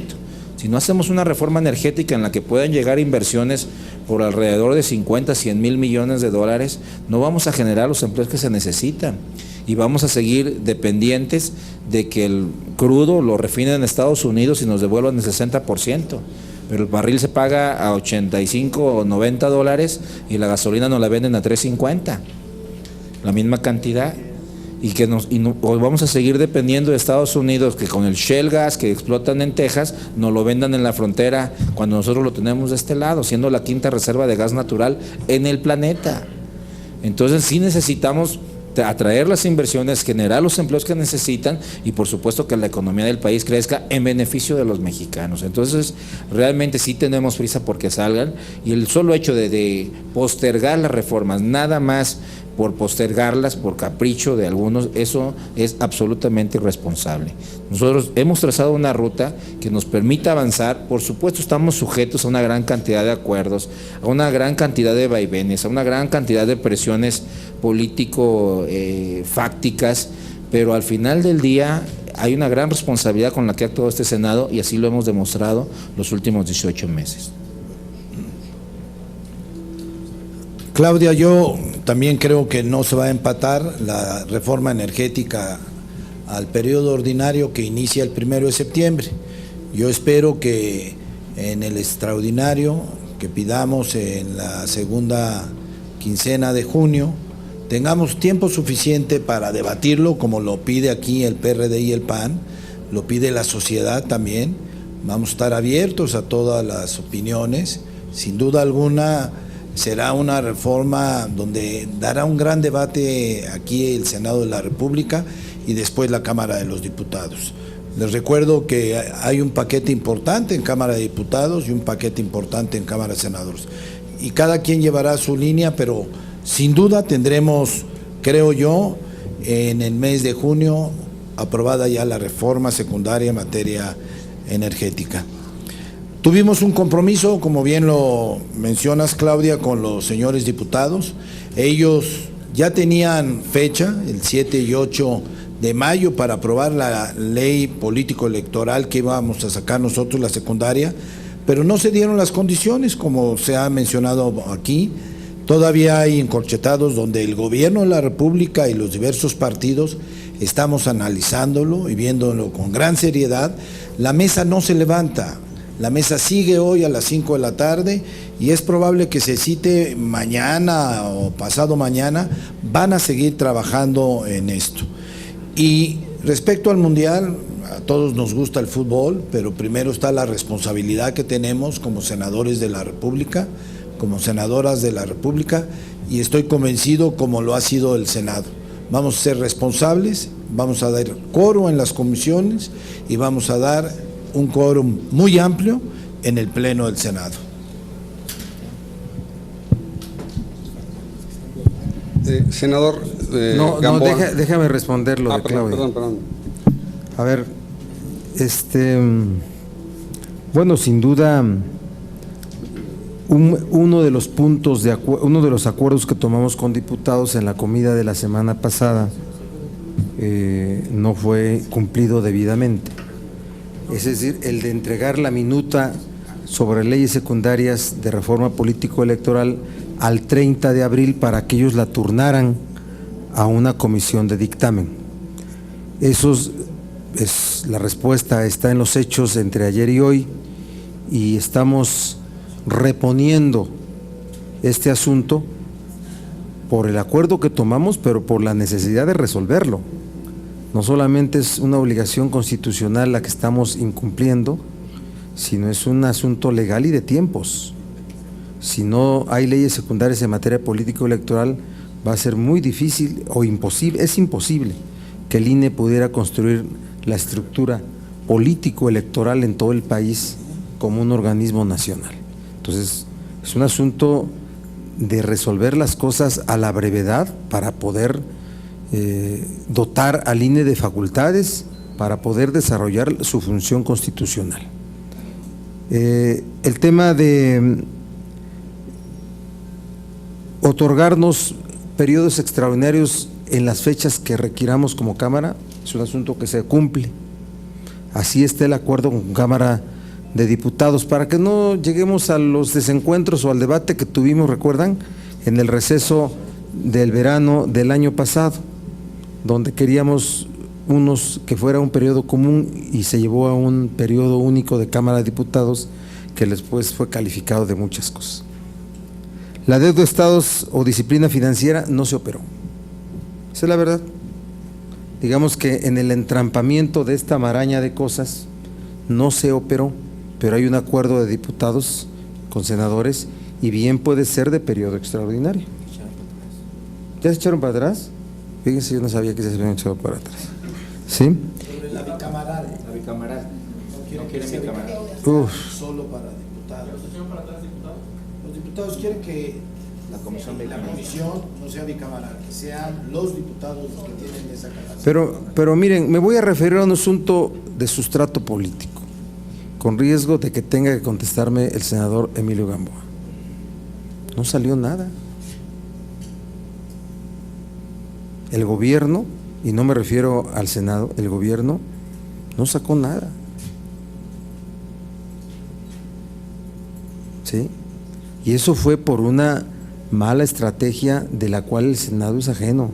Si no hacemos una reforma energética en la que puedan llegar inversiones por alrededor de 50, 100 mil millones de dólares, no vamos a generar los empleos que se necesitan, y vamos a seguir dependientes de que el crudo lo refinen en Estados Unidos y nos devuelvan el 60%, pero el barril se paga a 85 o 90 dólares y la gasolina nos la venden a 3.50, la misma cantidad. O vamos a seguir dependiendo de Estados Unidos, que con el shale gas que explotan en Texas nos lo vendan en la frontera cuando nosotros lo tenemos de este lado, siendo la 5ª reserva de gas natural en el planeta. Entonces sí necesitamos atraer las inversiones, generar los empleos que necesitan, y por supuesto que la economía del país crezca en beneficio de los mexicanos. Entonces realmente sí tenemos prisa porque salgan, y el solo hecho de postergar las reformas, nada más por postergarlas, por capricho de algunos, eso es absolutamente irresponsable. Nosotros hemos trazado una ruta que nos permita avanzar. Por supuesto estamos sujetos a una gran cantidad de acuerdos, a una gran cantidad de vaivenes, a una gran cantidad de presiones político fácticas, pero al final del día hay una gran responsabilidad con la que ha actuado este Senado y así lo hemos demostrado los últimos 18 meses. Claudia, yo también creo que no se va a empatar la reforma energética al periodo ordinario que inicia el 1 de septiembre. Yo espero que en el extraordinario que pidamos en la segunda quincena de junio tengamos tiempo suficiente para debatirlo, como lo pide aquí el PRD y el PAN, lo pide la sociedad también. Vamos a estar abiertos a todas las opiniones. Sin duda alguna será una reforma donde dará un gran debate aquí el Senado de la República y después la Cámara de los Diputados. Les recuerdo que hay un paquete importante en Cámara de Diputados y un paquete importante en Cámara de Senadores. Y cada quien llevará su línea, pero sin duda tendremos, creo yo, en el mes de junio aprobada ya la reforma secundaria en materia energética. Tuvimos un compromiso, como bien lo mencionas, Claudia, con los señores diputados. Ellos ya tenían fecha, el 7 y 8 de mayo, para aprobar la ley político-electoral que íbamos a sacar nosotros, la secundaria, pero no se dieron las condiciones, como se ha mencionado aquí. Todavía hay encorchetados donde el gobierno de la República y los diversos partidos estamos analizándolo y viéndolo con gran seriedad. La mesa no se levanta. La mesa sigue hoy a las 5 de la tarde y es probable que se cite mañana o pasado mañana. Van a seguir trabajando en esto. Y respecto al Mundial, a todos nos gusta el fútbol, pero primero está la responsabilidad que tenemos como senadores de la República, como senadoras de la República, y estoy convencido como lo ha sido el Senado. Vamos a ser responsables, vamos a dar quórum en las comisiones y vamos a dar un quórum muy amplio en el Pleno del Senado. Senador Gamboa. Déjame responder lo de Claudia. Perdón. A ver, bueno, sin duda, uno de los puntos uno de los acuerdos que tomamos con diputados en la comida de la semana pasada no fue cumplido debidamente. Es decir, el de entregar la minuta sobre leyes secundarias de reforma político-electoral al 30 de abril para que ellos la turnaran a una comisión de dictamen. La respuesta está en los hechos entre ayer y hoy, y estamos reponiendo este asunto por el acuerdo que tomamos, pero por la necesidad de resolverlo. No solamente es una obligación constitucional la que estamos incumpliendo, sino es un asunto legal y de tiempos. Si no hay leyes secundarias en materia político-electoral, va a ser muy difícil o imposible, es imposible que el INE pudiera construir la estructura político-electoral en todo el país como un organismo nacional. Entonces, es un asunto de resolver las cosas a la brevedad para poder dotar al INE de facultades para poder desarrollar su función constitucional. El tema de otorgarnos periodos extraordinarios en las fechas que requiramos como Cámara es un asunto que se cumple. Así está el acuerdo con Cámara de Diputados, para que no lleguemos a los desencuentros o al debate que tuvimos, recuerdan, en el receso del verano del año pasado, donde queríamos que fuera un periodo común y se llevó a un periodo único de Cámara de Diputados que después fue calificado de muchas cosas. La deuda de estados o disciplina financiera no se operó. Esa es la verdad. Digamos que en el entrampamiento de esta maraña de cosas no se operó, pero hay un acuerdo de diputados con senadores y bien puede ser de periodo extraordinario. ¿Ya se echaron para atrás? Fíjense, yo no sabía que se habían echado para atrás. ¿Sí? La bicamaral. No quieren bicamaral. Solo para diputados. Los diputados quieren que la comisión no sea bicamaral, que sean los diputados los que tienen esa capacidad. Pero miren, me voy a referir a un asunto de sustrato político, con riesgo de que tenga que contestarme el senador Emilio Gamboa. No salió nada. el gobierno, y no me refiero al Senado, el gobierno no sacó nada. ¿Sí? Y eso fue por una mala estrategia de la cual el Senado es ajeno.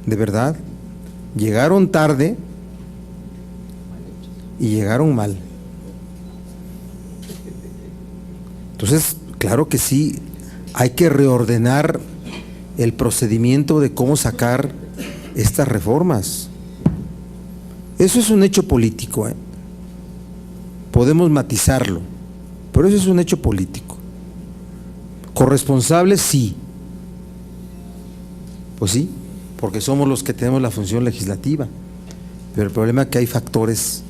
De verdad, llegaron tarde y llegaron mal. Entonces, claro que sí, hay que reordenar el procedimiento de cómo sacar estas reformas. Eso es un hecho político, ¿eh? Podemos matizarlo, pero eso es un hecho político. ¿Corresponsables? Sí. Pues sí, porque somos los que tenemos la función legislativa, pero el problema es que hay factores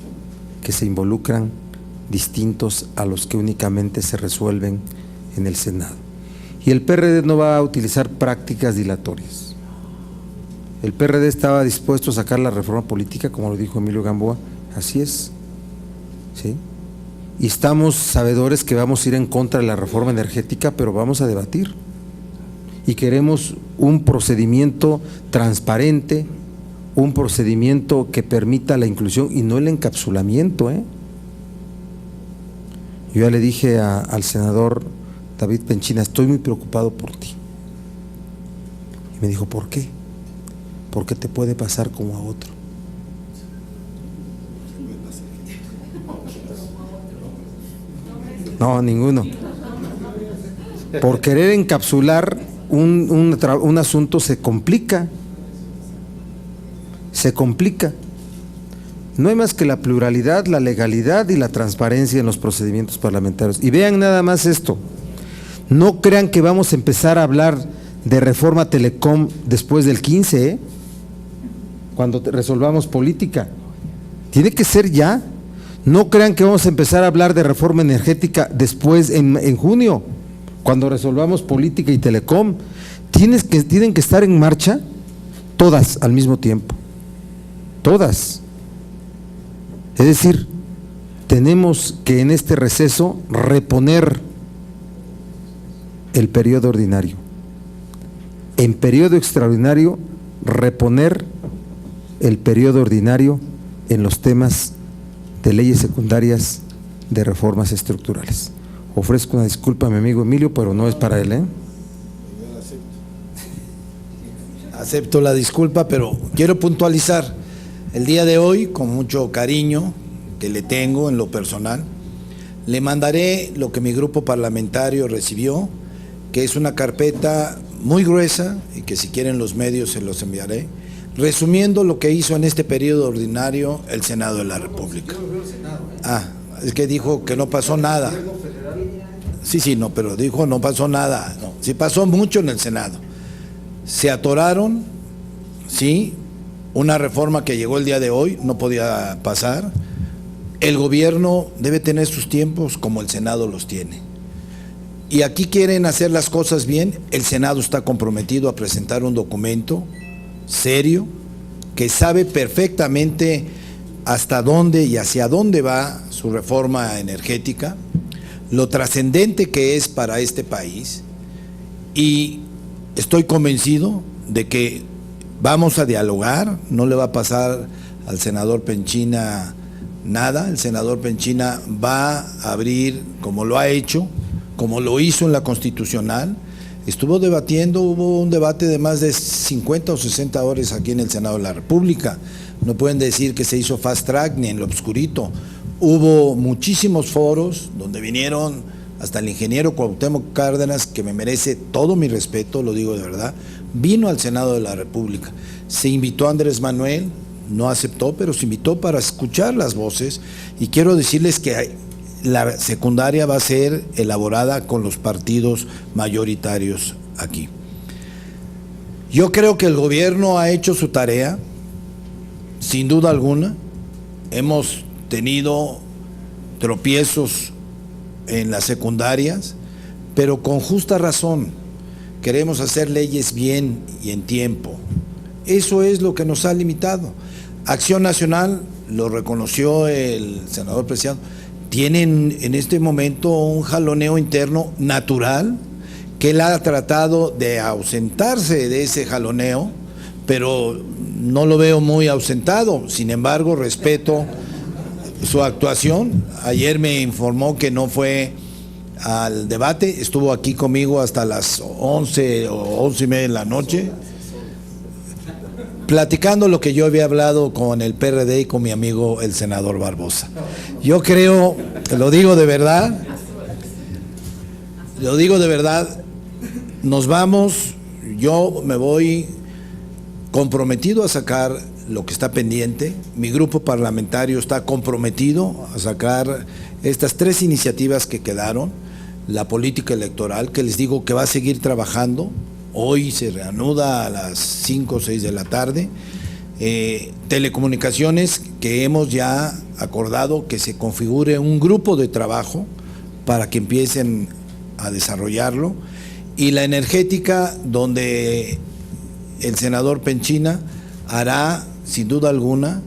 que se involucran distintos a los que únicamente se resuelven en el Senado. Y el PRD no va a utilizar prácticas dilatorias. El PRD estaba dispuesto a sacar la reforma política, como lo dijo Emilio Gamboa, así es, ¿sí? Y estamos sabedores que vamos a ir en contra de la reforma energética, pero vamos a debatir. Y queremos un procedimiento transparente, un procedimiento que permita la inclusión y no el encapsulamiento, ¿eh? Yo ya le dije al senador David Penchina, estoy muy preocupado por ti. Y me dijo, ¿por qué? Porque te puede pasar como a otro. No, ninguno. Por querer encapsular un asunto se complica. Se complica. No hay más que la pluralidad, la legalidad y la transparencia en los procedimientos parlamentarios. Y vean nada más esto. No crean que vamos a empezar a hablar de reforma Telecom después del 15, ¿eh? Cuando resolvamos política. Tiene que ser ya. No crean que vamos a empezar a hablar de reforma energética después en junio, cuando resolvamos política y Telecom. Tienen que estar en marcha todas al mismo tiempo. Todas. Es decir, tenemos que en este receso reponer el periodo ordinario. En periodo extraordinario, reponer el periodo ordinario en los temas de leyes secundarias de reformas estructurales. Ofrezco una disculpa a mi amigo Emilio, pero no es para él, ¿eh? Acepto la disculpa, pero quiero puntualizar. El día de hoy, con mucho cariño que le tengo en lo personal, le mandaré lo que mi grupo parlamentario recibió, que es una carpeta muy gruesa y que si quieren los medios se los enviaré, resumiendo lo que hizo en este periodo ordinario el Senado de la República. Es que dijo que no pasó nada. Sí, no, pero dijo no pasó nada. No, sí pasó mucho en el Senado. Se atoraron, sí, una reforma que llegó el día de hoy, no podía pasar. El gobierno debe tener sus tiempos como el Senado los tiene. Y aquí quieren hacer las cosas bien. El Senado está comprometido a presentar un documento serio, que sabe perfectamente hasta dónde y hacia dónde va su reforma energética, lo trascendente que es para este país, y estoy convencido de que vamos a dialogar. No le va a pasar al senador Penchina nada. El senador Penchina va a abrir, como lo ha hecho, como lo hizo en la Constitucional. Estuvo debatiendo, hubo un debate de más de 50 o 60 horas aquí en el Senado de la República. No pueden decir que se hizo fast track ni en lo obscurito. Hubo muchísimos foros donde vinieron hasta el ingeniero Cuauhtémoc Cárdenas, que me merece todo mi respeto, lo digo de verdad, vino al Senado de la República. Se invitó a Andrés Manuel, no aceptó, pero se invitó para escuchar las voces, y quiero decirles que la secundaria va a ser elaborada con los partidos mayoritarios aquí. Yo creo que el gobierno ha hecho su tarea, sin duda alguna. Hemos tenido tropiezos en las secundarias, pero con justa razón. Queremos hacer leyes bien y en tiempo. Eso es lo que nos ha limitado. Acción Nacional, lo reconoció el senador Preciado, tienen en este momento un jaloneo interno natural que él ha tratado de ausentarse de ese jaloneo, pero no lo veo muy ausentado. Sin embargo, respeto su actuación. Ayer me informó que no fue al debate, estuvo aquí conmigo hasta las 11 o 11:30 de la noche, platicando lo que yo había hablado con el PRD y con mi amigo el senador Barbosa. Yo creo, lo digo de verdad, nos vamos, yo me voy comprometido a sacar lo que está pendiente, mi grupo parlamentario está comprometido a sacar estas 3 iniciativas que quedaron, la política electoral, que les digo que va a seguir trabajando, hoy se reanuda a las 5 o 6 de la tarde, telecomunicaciones, que hemos ya acordado que se configure un grupo de trabajo para que empiecen a desarrollarlo, y la energética, donde el senador Penchina hará, sin duda alguna,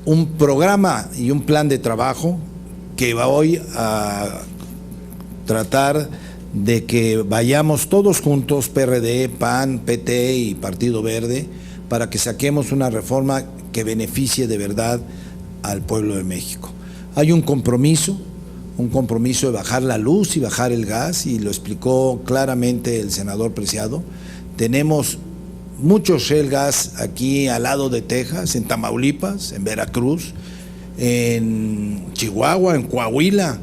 un programa y un plan de trabajo que va hoy a tratar de que vayamos todos juntos, PRD, PAN, PT y Partido Verde, para que saquemos una reforma que beneficie de verdad al pueblo de México. Hay un compromiso de bajar la luz y bajar el gas, y lo explicó claramente el senador Preciado. Tenemos mucho shale gas aquí al lado de Texas, en Tamaulipas, en Veracruz, en Chihuahua, en Coahuila,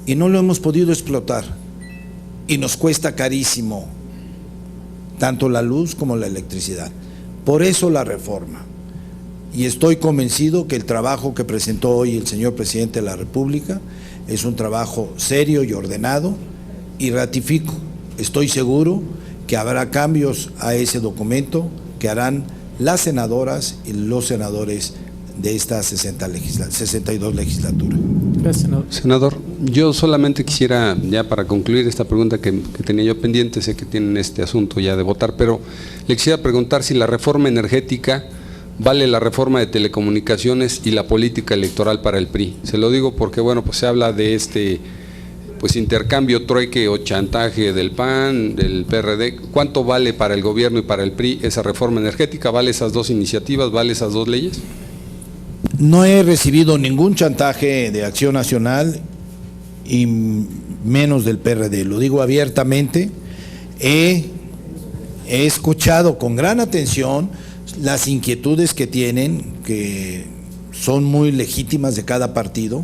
y no lo hemos podido explotar, y nos cuesta carísimo tanto la luz como la electricidad. Por eso la reforma, y estoy convencido que el trabajo que presentó hoy el señor presidente de la República es un trabajo serio y ordenado, y ratifico, estoy seguro que habrá cambios a ese documento que harán las senadoras y los senadores de esta 62 legislatura. Gracias, senador. Senador, yo solamente quisiera, ya para concluir esta pregunta que tenía yo pendiente, sé que tienen este asunto ya de votar, pero le quisiera preguntar si la reforma energética vale la reforma de telecomunicaciones y la política electoral para el PRI. Se lo digo porque, bueno, pues se habla de pues intercambio, trueque o chantaje del PAN, del PRD. ¿Cuánto vale para el gobierno y para el PRI esa reforma energética? ¿Vale esas 2 iniciativas? ¿Vale esas 2 leyes? No he recibido ningún chantaje de Acción Nacional y menos del PRD, lo digo abiertamente. He escuchado con gran atención las inquietudes que tienen, que son muy legítimas de cada partido.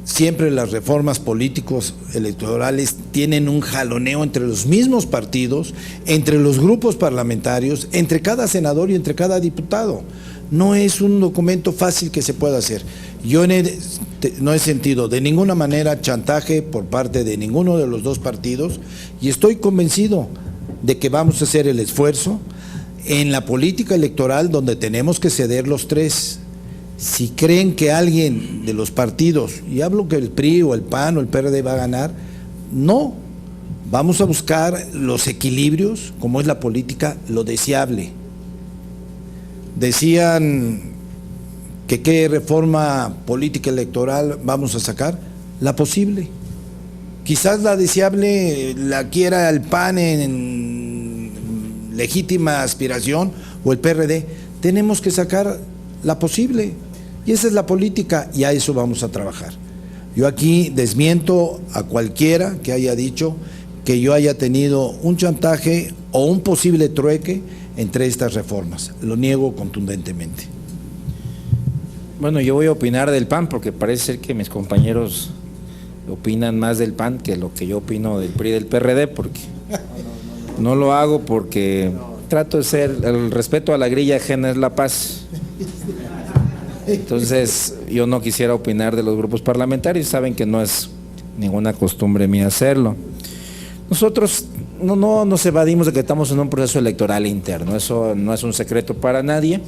Siempre las reformas políticos electorales tienen un jaloneo entre los mismos partidos, entre los grupos parlamentarios, entre cada senador y entre cada diputado. No es un documento fácil que se pueda hacer. Yo no he sentido de ninguna manera chantaje por parte de ninguno de los 2 partidos, y estoy convencido de que vamos a hacer el esfuerzo en la política electoral, donde tenemos que ceder los 3. Si creen que alguien de los partidos, y hablo que el PRI o el PAN o el PRD va a ganar, no, vamos a buscar los equilibrios, como es la política, lo deseable. Decían que qué reforma política electoral vamos a sacar, la posible. Quizás la deseable la quiera el PAN en legítima aspiración o el PRD. Tenemos que sacar la posible, y esa es la política, y a eso vamos a trabajar. Yo aquí desmiento a cualquiera que haya dicho que yo haya tenido un chantaje o un posible trueque entre estas reformas. Lo niego contundentemente. Bueno, yo voy a opinar del PAN porque parece ser que mis compañeros opinan más del PAN que lo que yo opino del PRI y del PRD, porque no lo hago porque trato de ser, el respeto a la grilla ajena es la paz. Entonces yo no quisiera opinar de los grupos parlamentarios, saben que no es ninguna costumbre mía hacerlo. Nosotros no nos evadimos de que estamos en un proceso electoral interno, eso no es un secreto para nadie.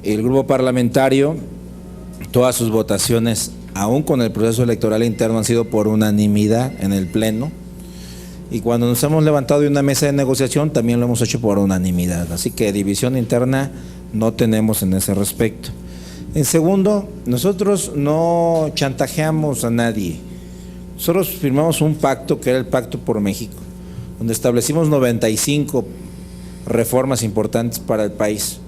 El grupo parlamentario, todas sus votaciones, aún con el proceso electoral interno, han sido por unanimidad en el Pleno, y cuando nos hemos levantado de una mesa de negociación también lo hemos hecho por unanimidad, así que división interna no tenemos en ese respecto. En segundo, nosotros no chantajeamos a nadie. Nosotros firmamos un pacto que era el Pacto por México, donde establecimos 95 reformas importantes para el país.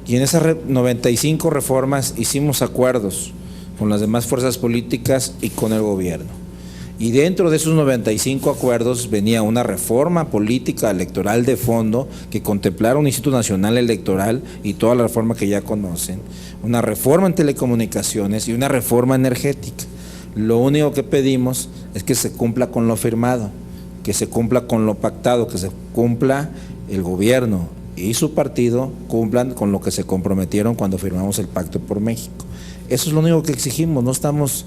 Y en esas 95 reformas hicimos acuerdos con las demás fuerzas políticas y con el gobierno. Y dentro de esos 95 acuerdos venía una reforma política electoral de fondo que contemplara un Instituto Nacional Electoral y toda la reforma que ya conocen, una reforma en telecomunicaciones y una reforma energética. Lo único que pedimos es que se cumpla con lo firmado, que se cumpla con lo pactado, que se cumpla el gobierno y su partido cumplan con lo que se comprometieron cuando firmamos el Pacto por México. Eso es lo único que exigimos, no estamos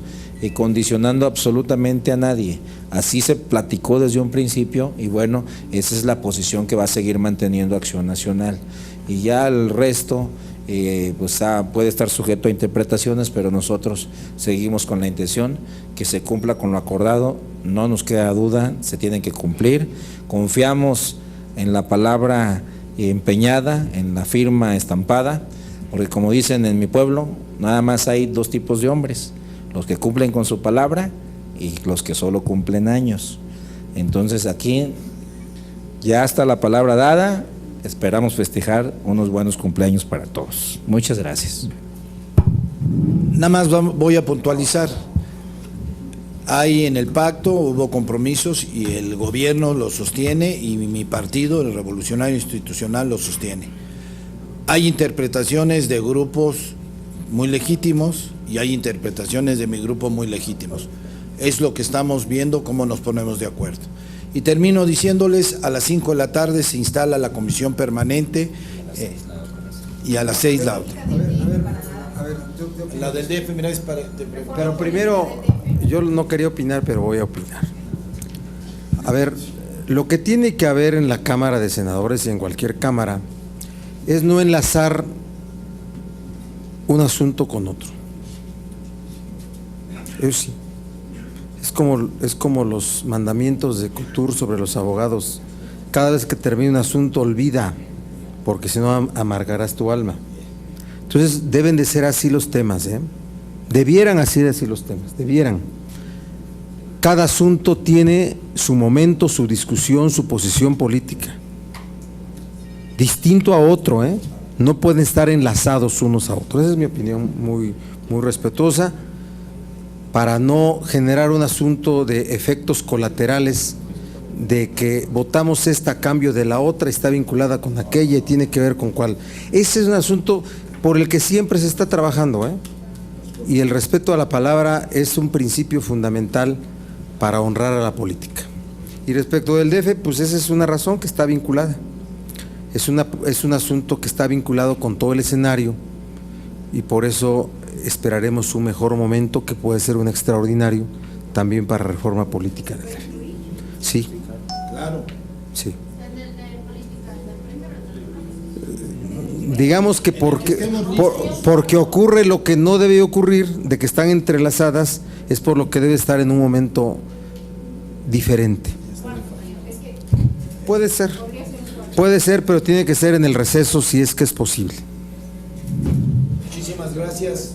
condicionando absolutamente a nadie. Así se platicó desde un principio y bueno, esa es la posición que va a seguir manteniendo Acción Nacional. Y ya el resto puede estar sujeto a interpretaciones, pero nosotros seguimos con la intención que se cumpla con lo acordado, no nos queda duda, se tienen que cumplir. Confiamos en la palabra empeñada, en la firma estampada, porque como dicen en mi pueblo, nada más hay dos tipos de hombres, los que cumplen con su palabra y los que solo cumplen años. Entonces aquí ya está la palabra dada, esperamos festejar unos buenos cumpleaños para todos. Muchas gracias. Nada más voy a puntualizar. Hay en el pacto, hubo compromisos y el gobierno lo sostiene y mi partido, el Revolucionario Institucional, lo sostiene. Hay interpretaciones de grupos muy legítimos y hay interpretaciones de mi grupo muy legítimos. Es lo que estamos viendo, cómo nos ponemos de acuerdo. Y termino diciéndoles, a las 5 de la tarde se instala la comisión permanente y a las 6 la otra. La del DF, mira, es para... Pero primero, yo no quería opinar, pero voy a opinar. A ver, lo que tiene que haber en la Cámara de Senadores y en cualquier Cámara es no enlazar un asunto con otro. Eso sí. Es como los mandamientos de Couture sobre los abogados. Cada vez que termine un asunto, olvida, porque si no amargarás tu alma. Entonces deben de ser así los temas, debieran ser así los temas, debieran. Cada asunto tiene su momento, su discusión, su posición política, distinto a otro, no pueden estar enlazados unos a otros. Esa es mi opinión muy, muy respetuosa, para no generar un asunto de efectos colaterales, de que votamos esta a cambio de la otra, está vinculada con aquella y tiene que ver con cuál. Ese es un asunto por el que siempre se está trabajando, y el respeto a la palabra es un principio fundamental para honrar a la política. Y respecto del DF, pues esa es una razón que está vinculada, es un asunto que está vinculado con todo el escenario y por eso esperaremos un mejor momento que puede ser un extraordinario también para reforma política del DF. Sí. Claro. Sí. Digamos que porque ocurre lo que no debe ocurrir, de que están entrelazadas, es por lo que debe estar en un momento diferente. Puede ser, pero tiene que ser en el receso si es que es posible. Muchísimas gracias.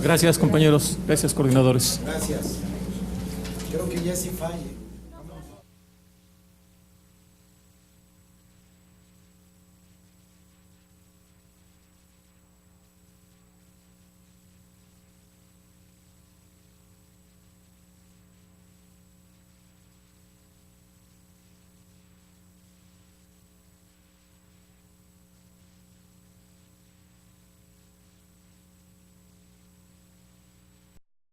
Gracias, compañeros. Gracias, coordinadores. Gracias. Creo que ya sí falle.